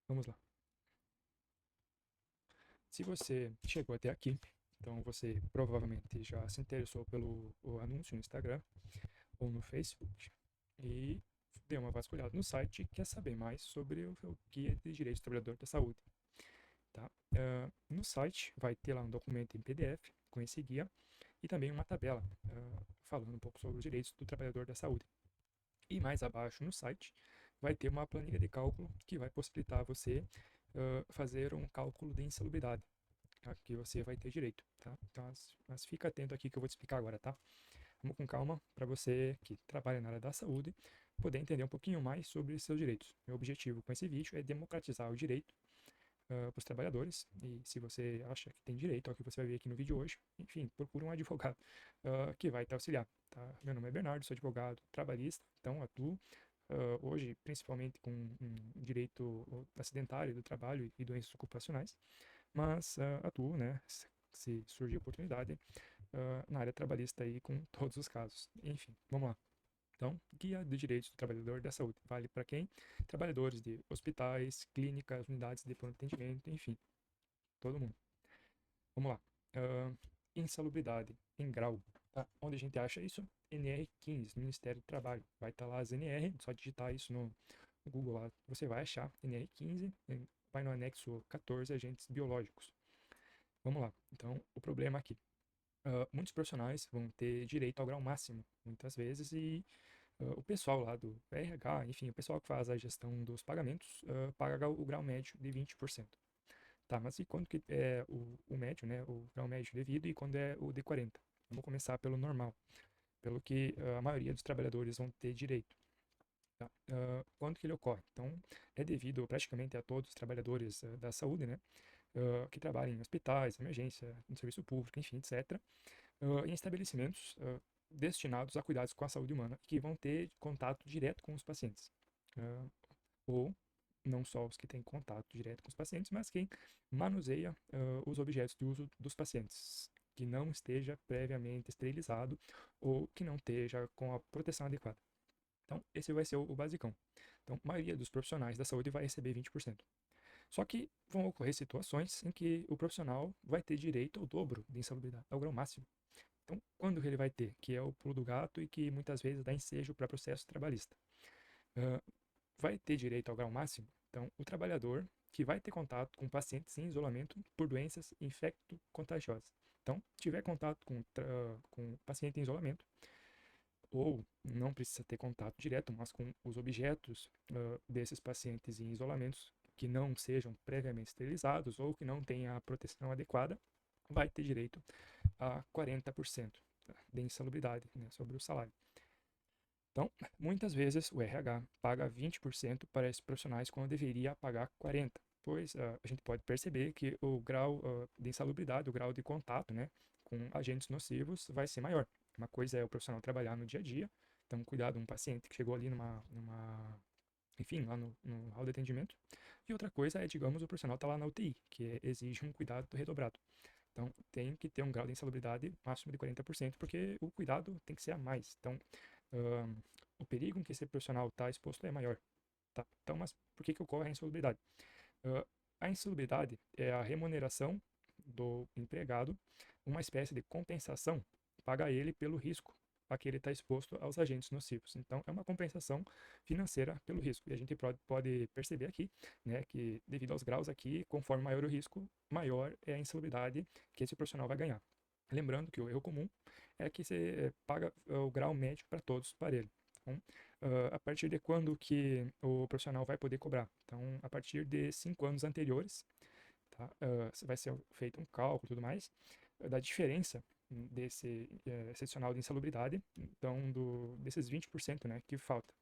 Vamos lá. Se você chegou até aqui, então você provavelmente já se interessou pelo o anúncio no Instagram ou no Facebook e deu uma vasculhada no site e quer saber mais sobre o Guia de Direitos do Trabalhador da Saúde. Tá? No site vai ter lá um documento em PDF com esse guia e também uma tabela falando um pouco sobre os direitos do trabalhador da saúde. E mais abaixo no site vai ter uma planilha de cálculo que vai possibilitar você fazer um cálculo de insalubridade, que você vai ter direito, tá? Então, mas fica atento aqui que eu vou te explicar agora, tá? Vamos com calma para você que trabalha na área da saúde poder entender um pouquinho mais sobre seus direitos. Meu objetivo com esse vídeo é democratizar o direito para os trabalhadores, e se você acha que tem direito ao que você vai ver aqui no vídeo hoje, enfim, procure um advogado que vai te auxiliar, tá? Meu nome é Bernardo, sou advogado trabalhista, então atuo hoje principalmente com direito acidentário do trabalho e doenças ocupacionais, mas atuo, né, se surgir oportunidade, na área trabalhista aí com todos os casos. Enfim, vamos lá. Então, Guia de Direitos do Trabalhador da Saúde. Vale para quem? Trabalhadores de hospitais, clínicas, unidades de pronto atendimento, enfim, todo mundo. Vamos lá. Insalubridade em grau. Tá? Onde a gente acha isso? NR15, no Ministério do Trabalho. Vai estar lá as NR, só digitar isso no Google lá, você vai achar NR15, vai no anexo 14, agentes biológicos. Vamos lá. Então, o problema aqui. Muitos profissionais vão ter direito ao grau máximo, muitas vezes, e o pessoal lá do RH, enfim, o pessoal que faz a gestão dos pagamentos, paga o grau médio de 20%. Tá, mas e quando que é o médio, né, o grau médio devido e quando é o de 40? Vamos começar pelo normal, pelo que a maioria dos trabalhadores vão ter direito. Tá? Quando que ele ocorre? Então, é devido praticamente a todos os trabalhadores da saúde, né, que trabalham em hospitais, emergência, no serviço público, enfim, etc., em estabelecimentos destinados a cuidados com a saúde humana, que vão ter contato direto com os pacientes. Ou não só os que têm contato direto com os pacientes, mas quem manuseia os objetos de uso dos pacientes, que não esteja previamente esterilizado ou que não esteja com a proteção adequada. Então, esse vai ser o basicão. Então, a maioria dos profissionais da saúde vai receber 20%. Só que vão ocorrer situações em que o profissional vai ter direito ao dobro de insalubridade, ao grau máximo. Então, quando ele vai ter? Que é o pulo do gato e que muitas vezes dá ensejo para processo trabalhista. Vai ter direito ao grau máximo? Então, o trabalhador que vai ter contato com pacientes em isolamento por doenças infecto-contagiosas. Então, tiver contato com paciente em isolamento, ou não precisa ter contato direto, mas com os objetos desses pacientes em isolamentos que não sejam previamente esterilizados ou que não tenham a proteção adequada, vai ter direito a 40% de insalubridade, né, sobre o salário. Então, muitas vezes o RH paga 20% para esses profissionais quando deveria pagar 40%, pois a gente pode perceber que o grau de insalubridade, o grau de contato, né, com agentes nocivos vai ser maior. Uma coisa é o profissional trabalhar no dia a dia, então cuidar de um paciente que chegou ali enfim, lá no hall de atendimento, e outra coisa é, digamos, o profissional está lá na UTI, que exige um cuidado redobrado. Então, tem que ter um grau de insalubridade máximo de 40%, porque o cuidado tem que ser a mais. Então, o perigo em que esse profissional está exposto é maior. Tá? Então, mas por que ocorre a insalubridade? A insalubridade é a remuneração do empregado, uma espécie de compensação, paga a ele pelo risco a que ele está exposto aos agentes nocivos. Então, é uma compensação financeira pelo risco. E a gente pode perceber aqui, né, que devido aos graus aqui, conforme maior o risco, maior é a insalubridade que esse profissional vai ganhar. Lembrando que o erro comum é que você paga o grau médio para todos parelho. Então, a partir de quando que o profissional vai poder cobrar? Então, a partir de 5 anos anteriores, tá? Vai ser feito um cálculo e tudo mais, da diferença desse excepcional de insalubridade, então desses 20%, né, que falta.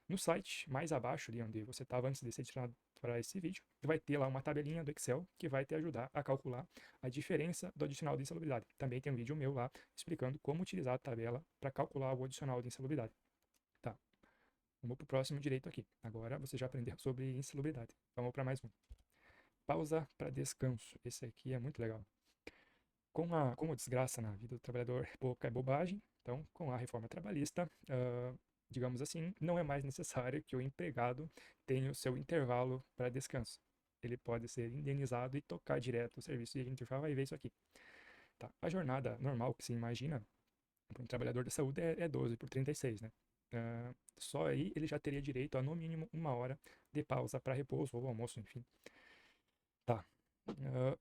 No site, mais abaixo, ali onde você estava antes de ser direcionado para esse vídeo, vai ter lá uma tabelinha do Excel que vai te ajudar a calcular a diferença do adicional de insalubridade. Também tem um vídeo meu lá explicando como utilizar a tabela para calcular o adicional de insalubridade. Tá, vamos para o próximo direito aqui. Agora você já aprendeu sobre insalubridade. Vamos para mais um. Pausa para descanso. Esse aqui é muito legal. Como desgraça na vida do trabalhador pouca é bobagem, então, com a reforma trabalhista, digamos assim, não é mais necessário que o empregado tenha o seu intervalo para descanso. ele pode ser indenizado e tocar direto o serviço, e a gente já vai ver isso aqui. Tá? A jornada normal que se imagina para um trabalhador da saúde é 12 por 36, né? Só aí ele já teria direito a no mínimo 1 hora de pausa para repouso ou almoço, enfim. Tá.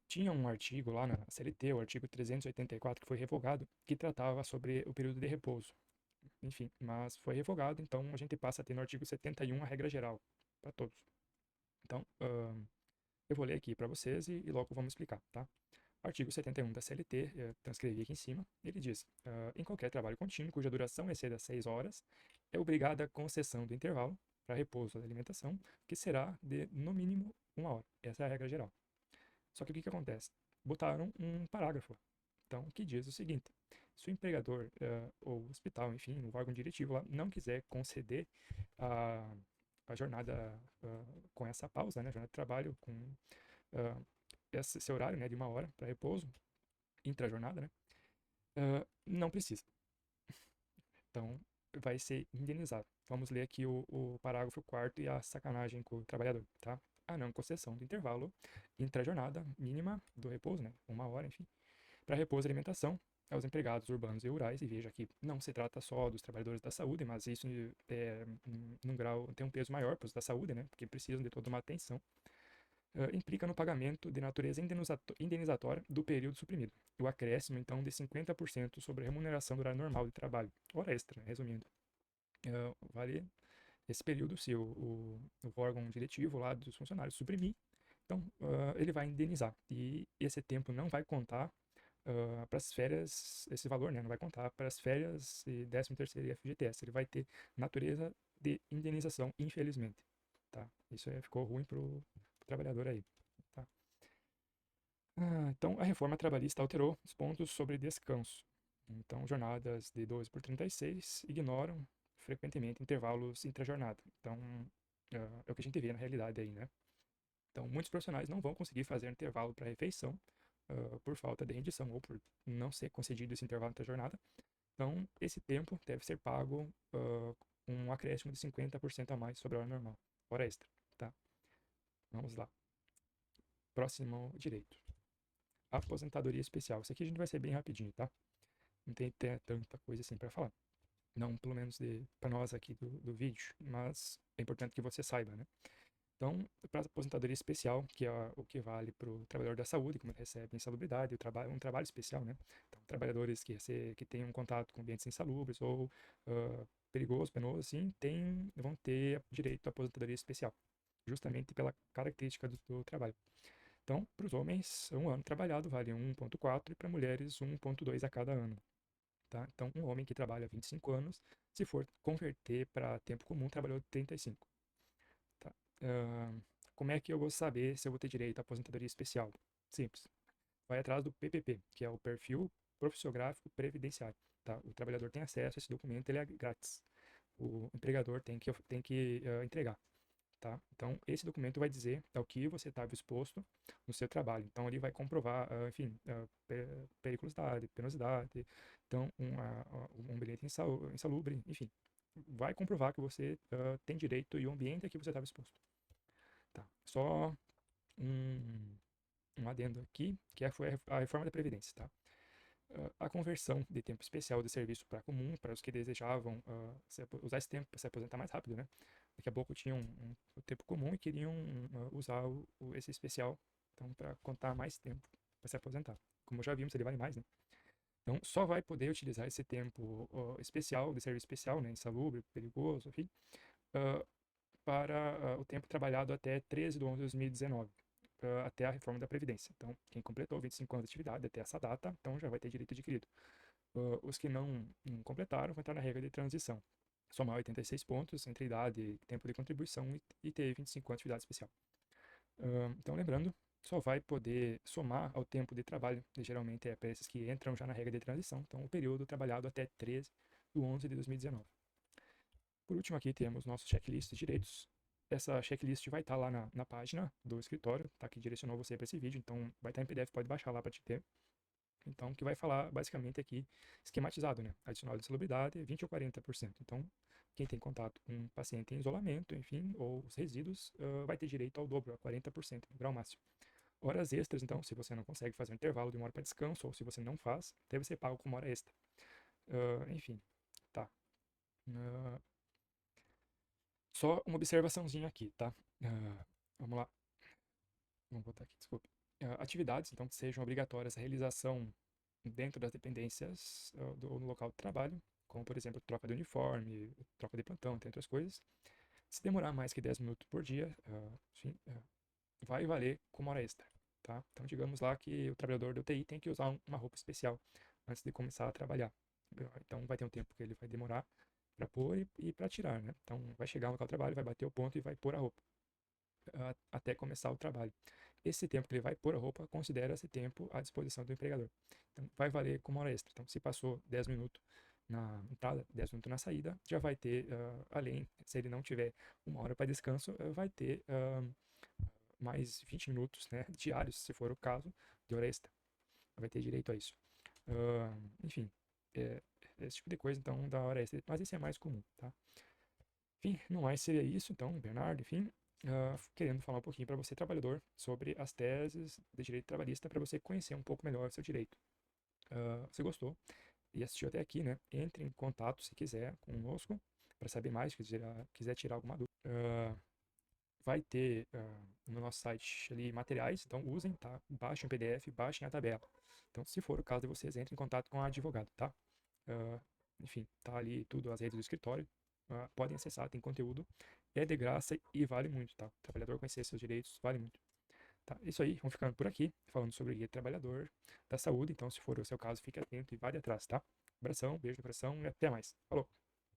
Tinha um artigo lá na CLT, o artigo 384, que foi revogado, que tratava sobre o período de repouso. Enfim, mas foi revogado, então a gente passa a ter no artigo 71 a regra geral para todos. Então, eu vou ler aqui para vocês e logo vamos explicar, tá? Artigo 71 da CLT, transcrevi aqui em cima, ele diz: em qualquer trabalho contínuo cuja duração exceda 6 horas, é obrigada a concessão do intervalo para repouso da alimentação, que será de no mínimo 1 hora. Essa é a regra geral. Só que o que acontece? Botaram um parágrafo, então, que diz o seguinte: se o empregador ou hospital, enfim, o órgão diretivo lá, não quiser conceder a jornada com essa pausa, né, jornada de trabalho com esse horário, né, de 1 hora para repouso, intra-jornada, né, não precisa. Então, vai ser indenizado. Vamos ler aqui o parágrafo 4º e a sacanagem com o trabalhador, tá? A não concessão do intervalo intra-jornada mínima do repouso, né, 1 hora, enfim, para repouso e alimentação aos empregados urbanos e rurais. E veja que não se trata só dos trabalhadores da saúde, mas isso num grau tem um peso maior para os da saúde, né, porque precisam de toda uma atenção. Implica no pagamento de natureza indenizatória do período suprimido. O acréscimo, então, de 50% sobre a remuneração do horário normal de trabalho. Hora extra, resumindo. Vale esse período se o órgão diretivo lá dos funcionários suprimir, então ele vai indenizar. E esse tempo não vai contar para as férias, esse valor, né, não vai contar para as férias e 13º e FGTS. Ele vai ter natureza de indenização, infelizmente. Tá? Isso ficou ruim pro trabalhador aí. Tá? Então, a reforma trabalhista alterou os pontos sobre descanso. Então, jornadas de 12 por 36 ignoram frequentemente intervalos intra-jornada. Então, é o que a gente vê na realidade aí, né? Então, muitos profissionais não vão conseguir fazer intervalo para refeição por falta de rendição ou por não ser concedido esse intervalo intra-jornada. Então, esse tempo deve ser pago um acréscimo de 50% a mais sobre a hora normal, hora extra, tá? Vamos lá. Próximo direito. Aposentadoria especial. Isso aqui a gente vai ser bem rapidinho, tá? Não tem tanta coisa assim para falar. Não, pelo menos para nós aqui do vídeo, mas é importante que você saiba, né? Então, para a aposentadoria especial, que é o que vale para o trabalhador da saúde, como ele recebe insalubridade, um trabalho especial, né? Então, trabalhadores que têm um contato com ambientes insalubres ou perigoso, penoso, assim, vão ter direito à aposentadoria especial, justamente pela característica do trabalho. Então, para os homens, 1 ano trabalhado vale 1,4 e para mulheres 1,2 a cada ano. Tá? Então, um homem que trabalha 25 anos, se for converter para tempo comum, trabalhou 35. Tá? Como é que eu vou saber se eu vou ter direito à aposentadoria especial? Simples. Vai atrás do PPP, que é o Perfil Profissiográfico Previdenciário. Tá? O trabalhador tem acesso a esse documento, ele é grátis. O empregador tem que entregar. Tá? Então, esse documento vai dizer ao que você estava exposto no seu trabalho. Então, ele vai comprovar, enfim, periculosidade, penosidade, então, um ambiente insalubre, enfim. Vai comprovar que você tem direito e o ambiente a que você estava exposto. Tá? Só um adendo aqui, que foi a reforma da Previdência. Tá? A conversão de tempo especial de serviço para comum, para os que desejavam usar esse tempo para se aposentar mais rápido, né? Daqui a pouco tinham o tempo comum e queriam usar esse especial, então, para contar mais tempo para se aposentar. Como já vimos, ele vale mais, né? Então, só vai poder utilizar esse tempo especial, de serviço especial, né? Insalubre, perigoso, enfim, para o tempo trabalhado até 13 de 11 de 2019. Até a reforma da Previdência. Então, quem completou 25 anos de atividade até essa data, então já vai ter direito adquirido. Os que não completaram vão entrar na regra de transição. Somar 86 pontos entre idade e tempo de contribuição e ter 25 anos de atividade especial. Então, lembrando, só vai poder somar ao tempo de trabalho, e geralmente é para esses que entram já na regra de transição, então o período trabalhado até 13 de 11 de 2019. Por último, aqui temos nosso checklist de direitos. Essa checklist vai estar lá na página do escritório, tá? Que direcionou você para esse vídeo, então vai estar em PDF, pode baixar lá para te ter. Então, que vai falar basicamente aqui, esquematizado, né? Adicional de insalubridade, 20 ou 40%. Então, quem tem contato com um paciente em isolamento, enfim, ou os resíduos, vai ter direito ao dobro, a 40%, no grau máximo. Horas extras, então, se você não consegue fazer um intervalo de 1 hora para descanso, ou se você não faz, deve ser pago como hora extra. Enfim, tá. Só uma observaçãozinha aqui, tá? Vamos lá. Vamos botar aqui, desculpe. Atividades, então, que sejam obrigatórias a realização dentro das dependências no local de trabalho, como, por exemplo, troca de uniforme, troca de plantão, entre outras coisas. Se demorar mais que 10 minutos por dia, enfim, vai valer como hora extra, tá? Então, digamos lá que o trabalhador da UTI tem que usar uma roupa especial antes de começar a trabalhar. Então, vai ter um tempo que ele vai demorar para pôr e para tirar, né? Então, vai chegar no local de trabalho, vai bater o ponto e vai pôr a roupa até começar o trabalho. Esse tempo que ele vai pôr a roupa, considera esse tempo à disposição do empregador. Então, vai valer como hora extra. Então, se passou 10 minutos na entrada, 10 minutos na saída, já vai ter, além, se ele não tiver 1 hora para descanso, vai ter mais 20 minutos, né, diários, se for o caso, de hora extra. Vai ter direito a isso. Enfim, esse tipo de coisa, então, da hora extra. Mas isso é mais comum, tá? Enfim, no mais seria isso, então, Bernardo, enfim, querendo falar um pouquinho para você, trabalhador, sobre as teses de direito trabalhista, para você conhecer um pouco melhor o seu direito. Você gostou e assistiu até aqui, né? Entre em contato, se quiser, conosco, para saber mais, quiser tirar alguma dúvida. Vai ter no nosso site ali materiais, então usem, tá? Baixem o PDF, baixem a tabela. Então, se for o caso de vocês, entrem em contato com a advogada, tá? Enfim, tá ali tudo, as redes do escritório. Podem acessar, tem conteúdo. É de graça e vale muito, tá? O trabalhador conhecer seus direitos vale muito. Tá, isso aí, vamos ficando por aqui, falando sobre o Guia Trabalhador da Saúde. Então, se for o seu caso, fique atento e vá atrás, tá? Abração, beijo no coração e até mais. Falou!